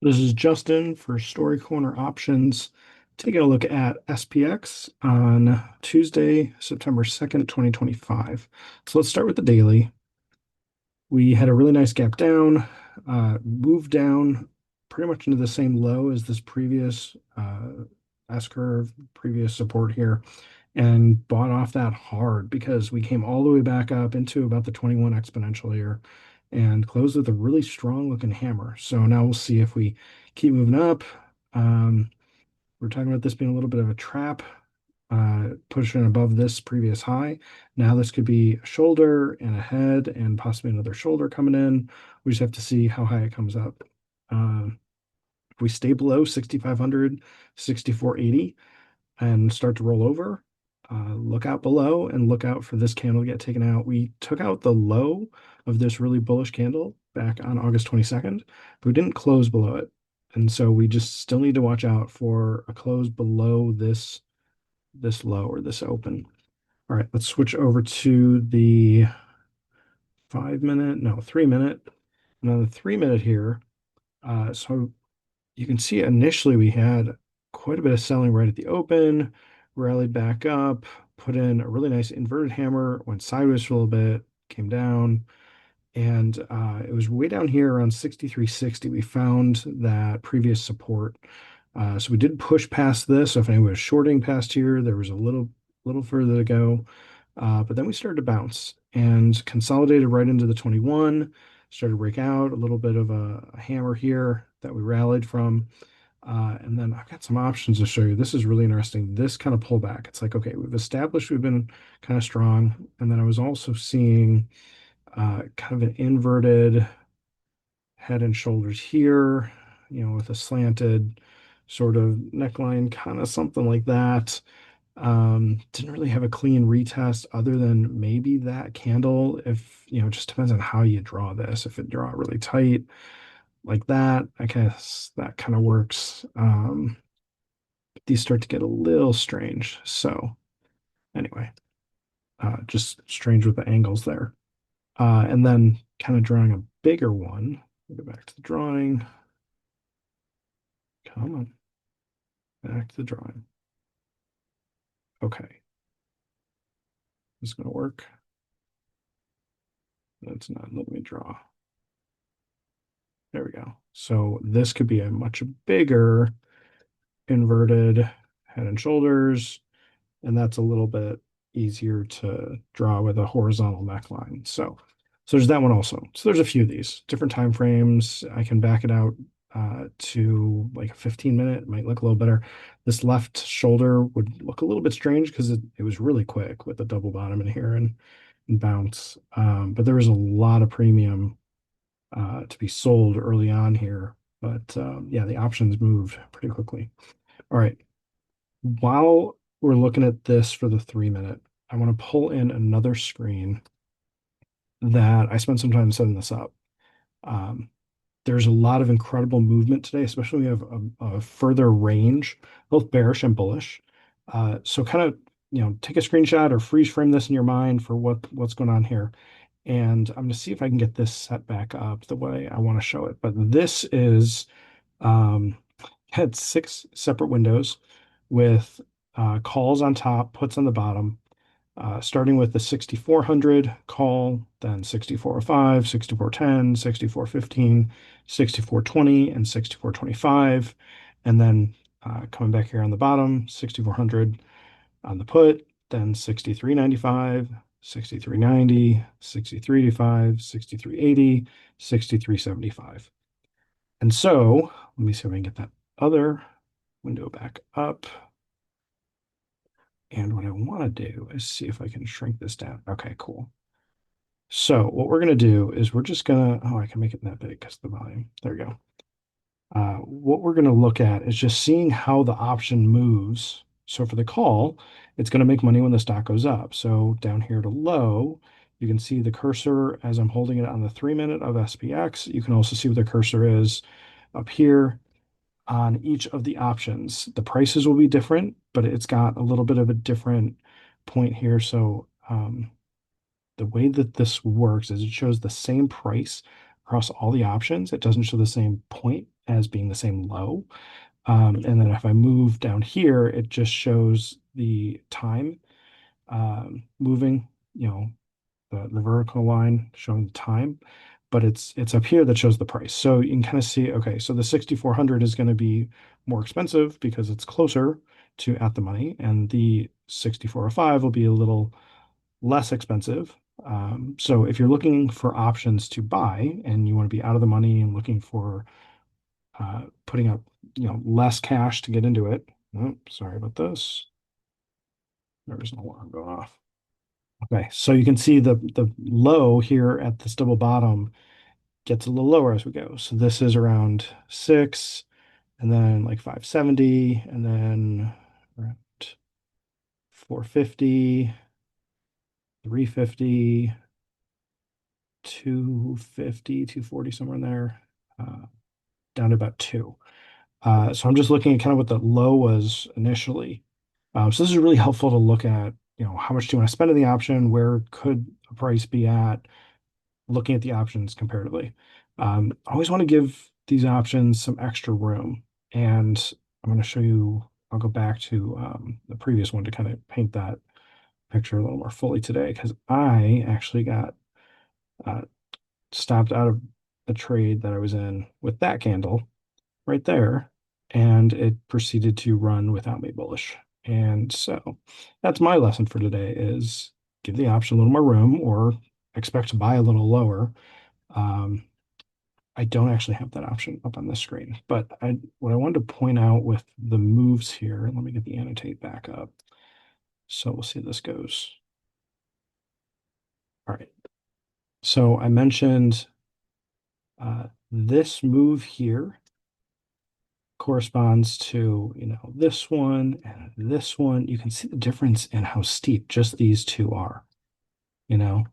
This is Justin for Story Corner Options, taking a look at SPX on Tuesday, September 2nd, 2025. So let's start with the daily. We had a really nice gap down, moved down pretty much into the same low as this previous S curve, previous support here, and bought off that hard because we came all the way back up into about the 21 exponential here and closed with a really strong looking hammer. So now we'll see if we keep moving up. Um, we're talking about this being a little bit of a trap, pushing above this previous high. Now this could be a shoulder and a head and possibly another shoulder coming in. We just have to see how high it comes up. If we stay below 6,500, 6,480 and start to roll over, look out below and look out for this candle to get taken out. We took out the low of this really bullish candle back on August 22nd, but we didn't close below it. And so we just still need to watch out for a close below this low or this open. All right, let's switch over to the 5 minute, no, 3 minute. And on the 3 minute here, so you can see initially we had quite a bit of selling right at the open, rallied back up, put in a really nice inverted hammer, went sideways for a little bit, came down, and it was way down here around 63.60. We found that previous support. So we did push past this. So if anyone was shorting past here, there was a little further to go. But then we started to bounce and consolidated right into the 21, started to break out, a little bit of a hammer here that we rallied from. And then I've got some options to show you. This is really interesting. This kind of pullback. It's like, okay, we've established we've been kind of strong. And then I was also seeing kind of an inverted head and shoulders here, with a slanted sort of neckline, kind of something like that. Didn't really have a clean retest other than maybe that candle. If, it just depends on how you draw this. If it draw it really tight like that, I guess that kind of works. These start to get a little strange. So anyway, just strange with the angles there. And then kind of drawing a bigger one. Go back to the drawing. Come on, back to the drawing. Okay, this is going to work. That's not letting me draw. There we go. So this could be a much bigger inverted head and shoulders, and that's a little bit easier to draw with a horizontal neckline. So there's that one also. So there's a few of these different time frames. I can back it out to like a 15 minute. It might look a little better. This left shoulder would look a little bit strange because it was really quick with the double bottom in here and bounce. But there was a lot of premium to be sold early on here. But yeah, the options moved pretty quickly. All right. While we're looking at this for the 3 minute, I want to pull in another screen that I spent some time setting this up. Um, there's a lot of incredible movement today, especially we have a further range, both bearish and bullish. So kind of, take a screenshot or freeze frame this in your mind for what's going on here. And I'm going to see if I can get this set back up the way I want to show it. But this is had six separate windows with calls on top, puts on the bottom, starting with the 6400 call, then 6405, 6410, 6415, 6420, and 6425. And then coming back here on the bottom, 6400 on the put, then 6395, 6390, 6385, 6380, 6375. And so let me see if I can get that other window back up. And what I want to do is see if I can shrink this down. Okay, cool. So what we're going to do is we're just going to, oh, I can make it that big because of the volume. There we go. What we're going to look at is just seeing how the option moves. So for the call, it's going to make money when the stock goes up. So down here to low, you can see the cursor as I'm holding it on the 3 minute of SPX. You can also see where the cursor is up here on each of the options. The prices will be different, but it's got a little bit of a different point here. So the way that this works is it shows the same price across all the options. It doesn't show the same point as being the same low. And then if I move down here, it just shows the time moving, the vertical line showing the time, but it's up here that shows the price. So you can kind of see, okay, so the 6,400 is going to be more expensive because it's closer to at the money, and the 6,405 will be a little less expensive. So if you're looking for options to buy and you want to be out of the money and looking for putting up, less cash to get into it. Oh, sorry about this. There's an alarm going off. Okay, so you can see the low here at this double bottom gets a little lower as we go. So this is around 6, and then like 570, and then around 450, 350, 250, 240, somewhere in there, down to about 2. So I'm just looking at kind of what the low was initially. So this is really helpful to look at, how much do you want to spend in the option? Where could a price be at? Looking at the options comparatively. I always want to give these options some extra room. And I'm going to show you, I'll go back to the previous one to kind of paint that picture a little more fully today, because I actually got uh, stopped out of the trade that I was in with that candle right there, and it proceeded to run without me bullish. And so that's my lesson for today is give the option a little more room or expect to buy a little lower. Um, I don't actually have that option up on the screen, but what I wanted to point out with the moves here, let me get the annotate back up. So we'll see how this goes. All right. So I mentioned this move here corresponds to, this one and this one. You can see the difference in how steep just these two are, you know,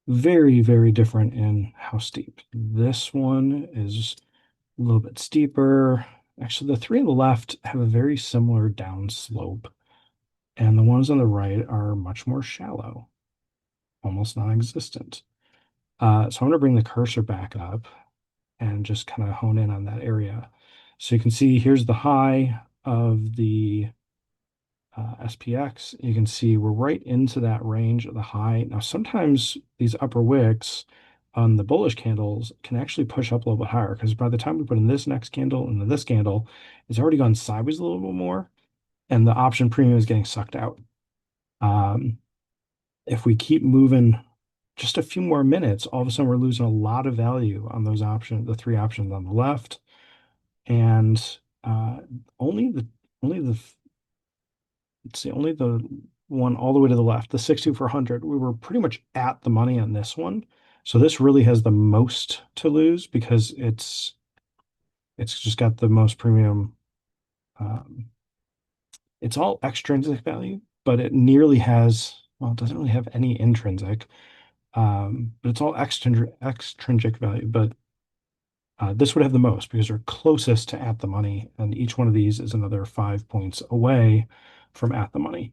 very, very different in how steep. This one is a little bit steeper. Actually, the three on the left have a very similar down slope, and the ones on the right are much more shallow, almost non-existent. So I'm going to bring the cursor back up and just kind of hone in on that area. So you can see here's the high of the SPX. You can see we're right into that range of the high. Now, sometimes these upper wicks on the bullish candles can actually push up a little bit higher because by the time we put in this next candle and then this candle, it's already gone sideways a little bit more, and the option premium is getting sucked out. Um, if we keep moving just a few more minutes, all of a sudden we're losing a lot of value on those options, the three options on the left, and only the only the let's see, only the one all the way to the left, the 62400, we were pretty much at the money on this one. So this really has the most to lose because it's just got the most premium. Um, it's all extrinsic value, but it nearly has, well, it doesn't really have any intrinsic, but it's all extrinsic value. But this would have the most because they're closest to at the money, and each one of these is another 5 points away from at the money.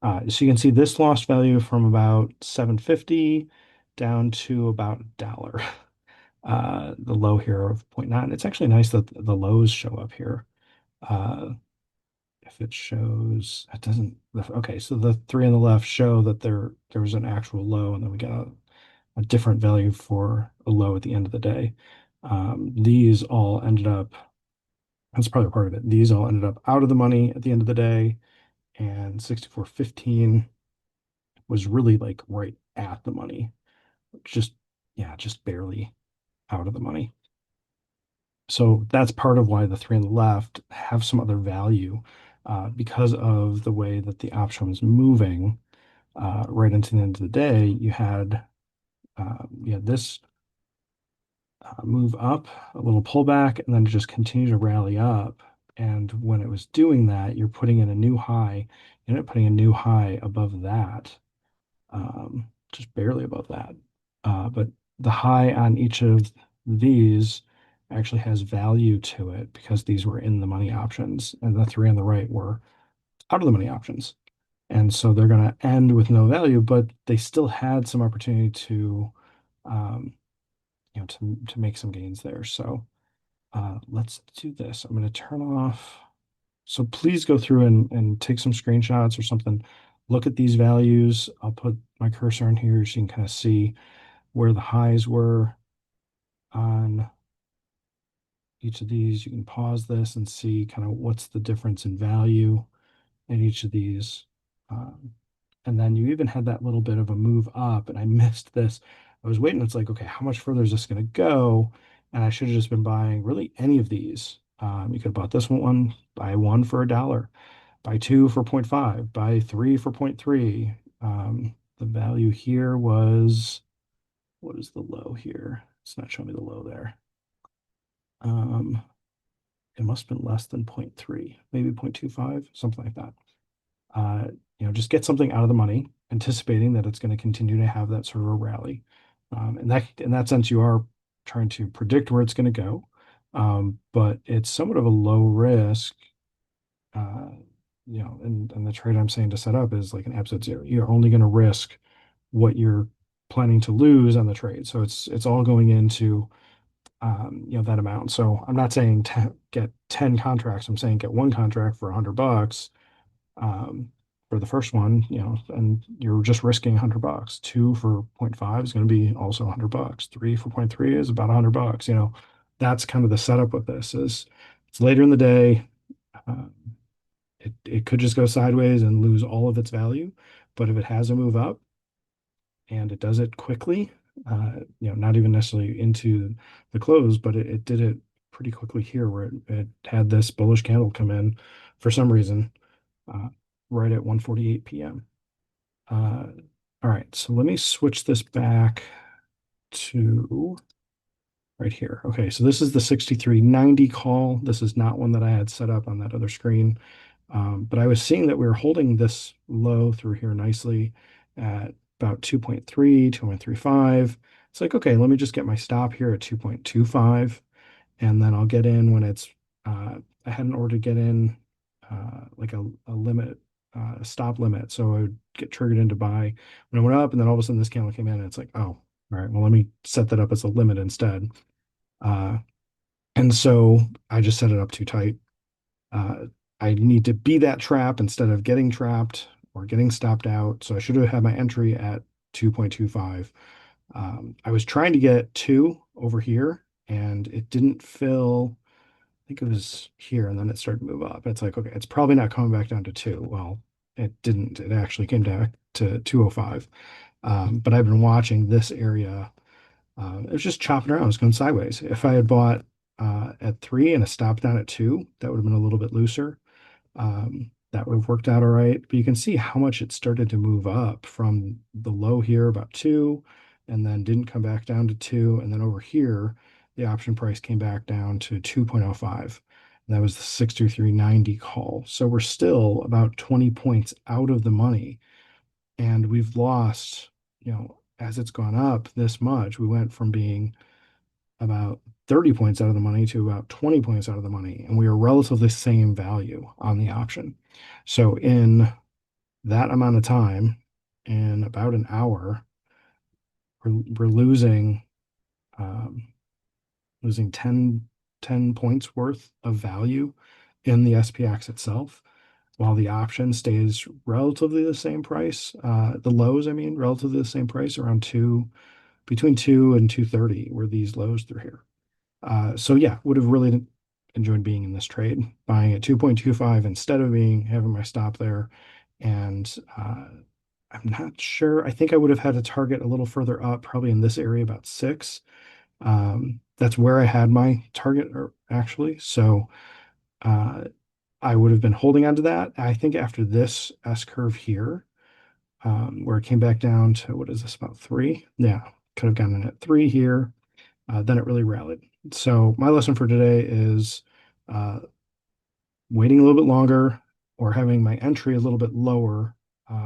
So you can see this lost value from about 750 down to about $1. The low here of 0.9. It's actually nice that the lows show up here. If it shows, it doesn't. Okay, so the three on the left show that there was an actual low, and then we got a different value for a low at the end of the day. These all ended up, that's probably part of it. These all ended up out of the money at the end of the day, and 64.15 was really like right at the money. Just, yeah, just barely out of the money. So that's part of why the three on the left have some other value because of the way that the option was moving right into the end of the day. You had this move up, a little pullback, and then just continue to rally up. And when it was doing that, you're putting in a new high. You end up putting a new high above that, just barely above that. But the high on each of these actually has value to it because these were in the money options, and the three on the right were out of the money options. And so they're going to end with no value, but they still had some opportunity to, um, to make some gains there. So Let's do this. I'm going to turn off. So please go through and take some screenshots or something. Look at these values. I'll put my cursor in here so you can kind of see where the highs were on each of these. You can pause this and see kind of what's the difference in value in each of these. Um, and then you even had that little bit of a move up, and I missed this. I was waiting. It's like, okay, how much further is this going to go? And I should have just been buying really any of these. You could have bought this one, buy one for $1, buy two for 0.5, buy three for 0.3. The value here was, what is the low here? It's not showing me the low there. Um, it must have been less than 0.3, maybe 0.25, something like that. uh, just get something out of the money, anticipating that it's going to continue to have that sort of a rally. And that in that sense, you are trying to predict where it's going to go, but it's somewhat of a low risk. Uh, and the trade I'm saying to set up is like an absolute zero. You're only going to risk what you're planning to lose on the trade. So it's all going into that amount. So I'm not saying get 10 contracts. I'm saying get one contract for $100 um, for the first one, and you're just risking $100. Two for zero point 0.5 is going to be also $100. Three for zero point 0.3 is about $100. That's kind of the setup with this is it's later in the day. Um, it could just go sideways and lose all of its value. But if it has a move up and it does it quickly, not even necessarily into the close, but it did it pretty quickly here where it had this bullish candle come in for some reason uh, right at 1:48 p.m. Uh, all right, so let me switch this back to right here. Okay, so this is the 6390 call. This is not one that I had set up on that other screen. But I was seeing that we were holding this low through here nicely at about 2.3, 2.35. It's like, okay, let me just get my stop here at 2.25, and then I'll get in when it's, I had an order to get in like a limit, a stop limit. So I would get triggered in to buy when it went up, and then all of a sudden this candle came in, and it's like, oh, all right, well, let me set that up as a limit instead. Uh, and so I just set it up too tight. Uh, I need to be that trap instead of getting trapped or getting stopped out. So I should have had my entry at 2.25. I was trying to get two over here and it didn't fill. I think it was here and then it started to move up. It's like, okay, it's probably not coming back down to two. Well, it didn't. It actually came down to 205. But I've been watching this area. It was just chopping around. It was going sideways. If I had bought at three and a stop down at two, that would have been a little bit looser. That would have worked out all right. But you can see how much it started to move up from the low here, about two, and then didn't come back down to two. And then over here, the option price came back down to 2.05. And that was the 6390 call. So we're still about 20 points out of the money. And we've lost, as it's gone up this much, we went from being about 30 points out of the money to about 20 points out of the money. And we are relatively same value on the option. So in that amount of time, in about an hour, we're um, losing 10 points worth of value in the SPX itself, while the option stays relatively the same price. The lows, I mean, relatively the same price, around between 2 and 230 were these lows through here. So yeah, would have really enjoyed being in this trade, buying at 2.25 instead of having my stop there. And I'm not sure. I think I would have had a target a little further up, probably in this area, about 6. That's where I had my target actually. So I would have been holding on to that. I think after this S curve here, where it came back down to, what is this, about 3? Yeah, could have gotten in at 3 here. Then it really rallied. So my lesson for today is uh, waiting a little bit longer or having my entry a little bit lower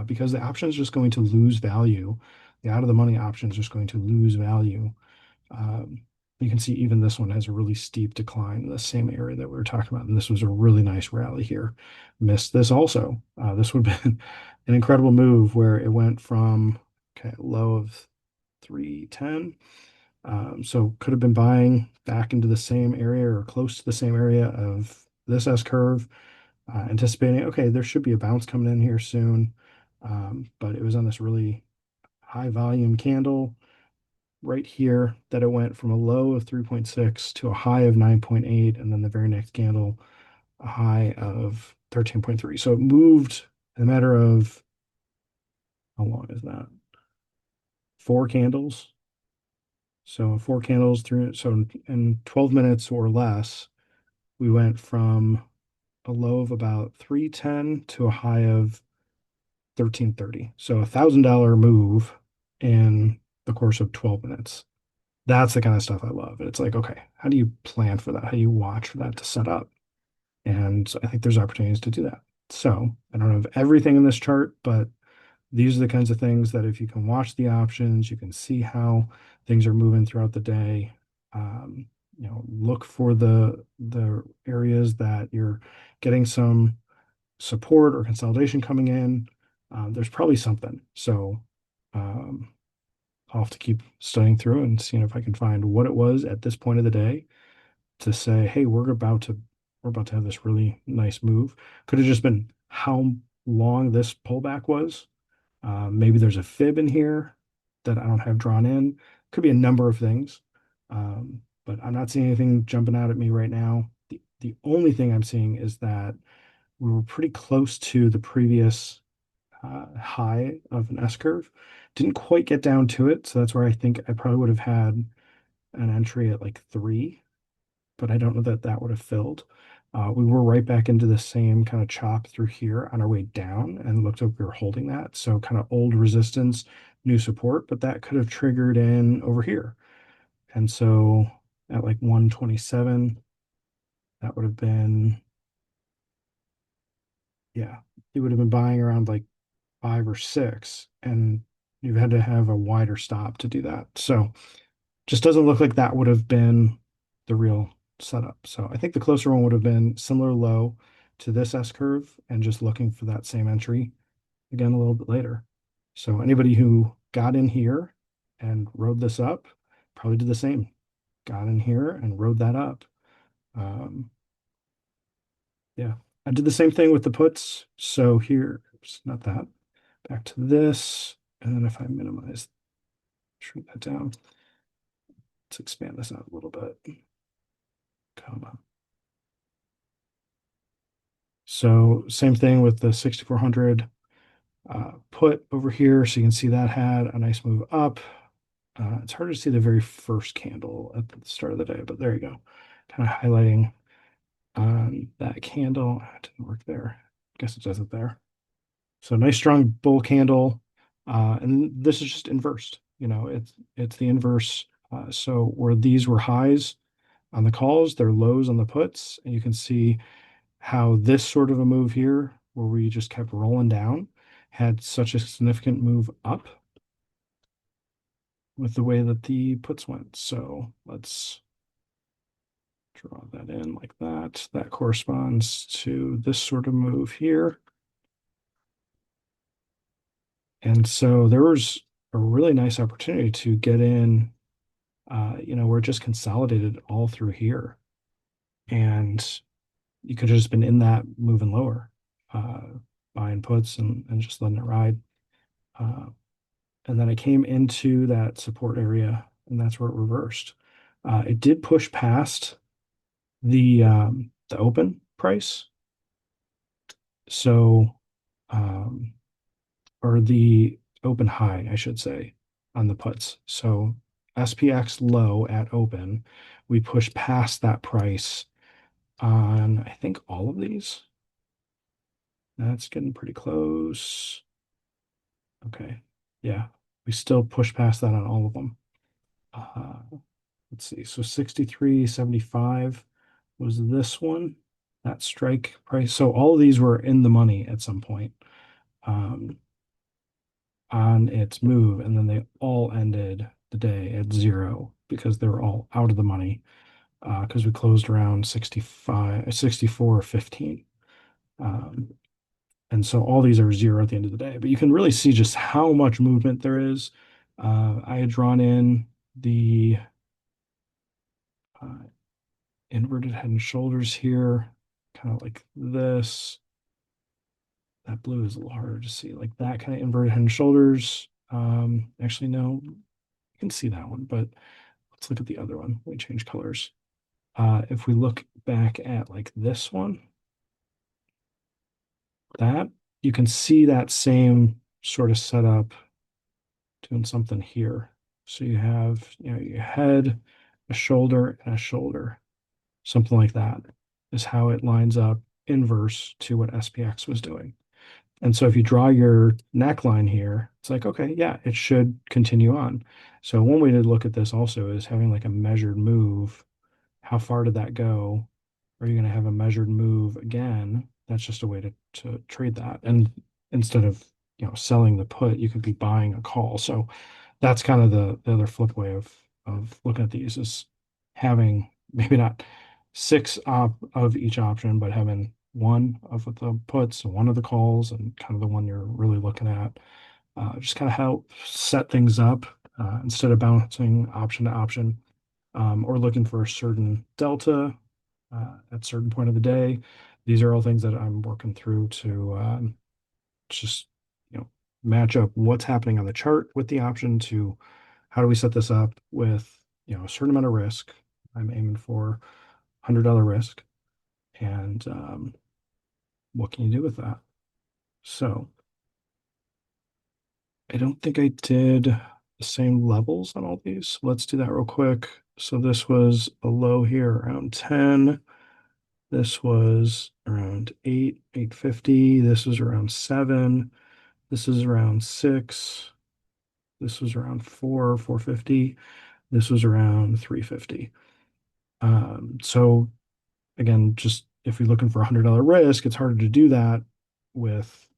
because the option is just going to lose value. The out of the money option is just going to lose value. Um, you can see even this one has a really steep decline in the same area that we were talking about. And this was a really nice rally here. Missed this also. This would have been an incredible move where it went from, okay, low of 310 So could have been buying back into the same area or close to the same area of this S curve, anticipating, okay, there should be a bounce coming in here soon. But it was on this really high volume candle right here that it went from a low of 3.6 to a high of 9.8, and then the very next candle, a high of 13.3. So it moved in a matter of, how long is that? Four candles. So four candles through, so in 12 minutes or less, we went from a low of about 310 to a high of 1330. So $1,000 move in the course of 12 minutes. That's the kind of stuff I love. It's like, okay, how do you plan for that? How do you watch for that to set up? And I think there's opportunities to do that. So I don't have everything in this chart, but these are the kinds of things that if you can watch the options, you can see how things are moving throughout the day. Um, look for the areas that you're getting some support or consolidation coming in. There's probably something. So um, I'll have to keep studying through and seeing if I can find what it was at this point of the day to say, hey, we're about to have this really nice move. Could have just been how long this pullback was. Maybe there's a fib in here that I don't have drawn in. Could be a number of things. But I'm not seeing anything jumping out at me right now. The only thing I'm seeing is that we were pretty close to the previous high of an S curve. Didn't quite get down to it, so that's where I think I probably would have had an entry at like 3, but I don't know that that would have filled. We were right back into the same kind of chop through here on our way down and looked like we were holding that. So kind of old resistance, new support, but that could have triggered in over here. And so at like 127, that would have been, yeah, you would have been buying around like 5 or 6, and you've had to have a wider stop to do that. So just doesn't look like that would have been the real setup. So I think the closer one would have been similar low to this S curve and just looking for that same entry again a little bit later. So anybody who got in here and rode this up probably did the same. Got in here and rode that up. Um, yeah, I did the same thing with the puts. So here, oops, not that. Back to this. And then if I minimize, shrink that down, let's expand this out a little bit. Come on. So same thing with the 6,400 put over here. So you can see that had a nice move up. It's hard to see the very first candle at the start of the day, but there you go. Kind of highlighting on that candle. It didn't work there. I guess it does it there. So nice strong bull candle. And this is just inversed. It's the inverse. So where these were highs on the calls, they're lows on the puts. And you can see how this sort of a move here, where we just kept rolling down, had such a significant move up with the way that the puts went. So let's draw that in like that. That corresponds to this sort of move here. And so there was a really nice opportunity to get in, where it just consolidated all through here. And you could have just been in that moving lower, uh, buying puts and just letting it ride. Uh, and then it came into that support area, and that's where it reversed. It did push past the open price, so or the open high, I should say, on the puts. So SPX low at open, we pushed past that price on, I think, all of these. That's getting pretty close. Okay. Yeah. We still push past that on all of them. Let's see. So 63.75 was this one, that strike price. So all of these were in the money at some point um, on its move. And then they all ended the day at zero because they were all out of the money because we closed around 65, 64.15. Um, And so all these are zero at the end of the day. But you can really see just how much movement there is. I had drawn in the uh, inverted head and shoulders here, kind of like this. That blue is a little harder to see, like that kind of inverted head and shoulders. Actually, no, you can see that one, but let's look at the other one. We change colors. If we look back at like this one, that you can see that same sort of setup doing something here. So you have, your head, a shoulder, and a shoulder. Something like that is how it lines up inverse to what SPX was doing. And so if you draw your neckline here, it's like, okay, yeah, it should continue on. So one way to look at this also is having like a measured move. How far did that go? Are you going to have a measured move again? That's just a way to trade that. And instead of, selling the put, you could be buying a call. So that's kind of the other flip way of looking at these is having maybe not six of each option, but having one of the puts, one of the calls, and kind of the one you're really looking at. Just kind of help set things up instead of bouncing option to option or looking for a certain delta at a certain point of the day. These are all things that I'm working through to just match up what's happening on the chart with the option to how do we set this up with a certain amount of risk. I'm aiming for $100 risk, and what can you do with that? So I don't think I did the same levels on all these. Let's do that real quick. So this was a low here around 10. This was around 8, 850. This was around 7. This is around 6. This was around 4, 450. This was around 350. So again, just if you're looking for $100 risk, it's harder to do that with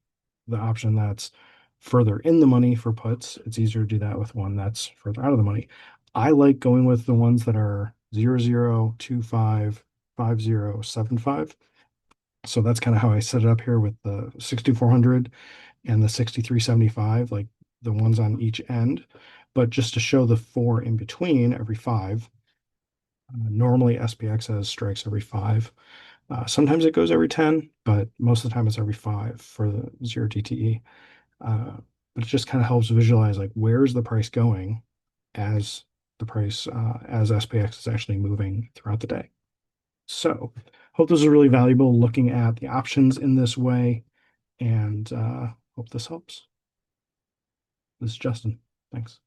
the option that's further in the money for puts. It's easier to do that with one that's further out of the money. I like going with the ones that are 00, 25, 50, 75. So that's kind of how I set it up here with the 6400 and the 6375, like the ones on each end. But just to show the four in between every five, normally SPX has strikes every five. Sometimes it goes every 10, but most of the time it's every five for the 0 DTE. But it just kind of helps visualize like where's the price going as as SPX is actually moving throughout the day. So hope this is really valuable looking at the options in this way, and hope this helps. This is Justin. Thanks.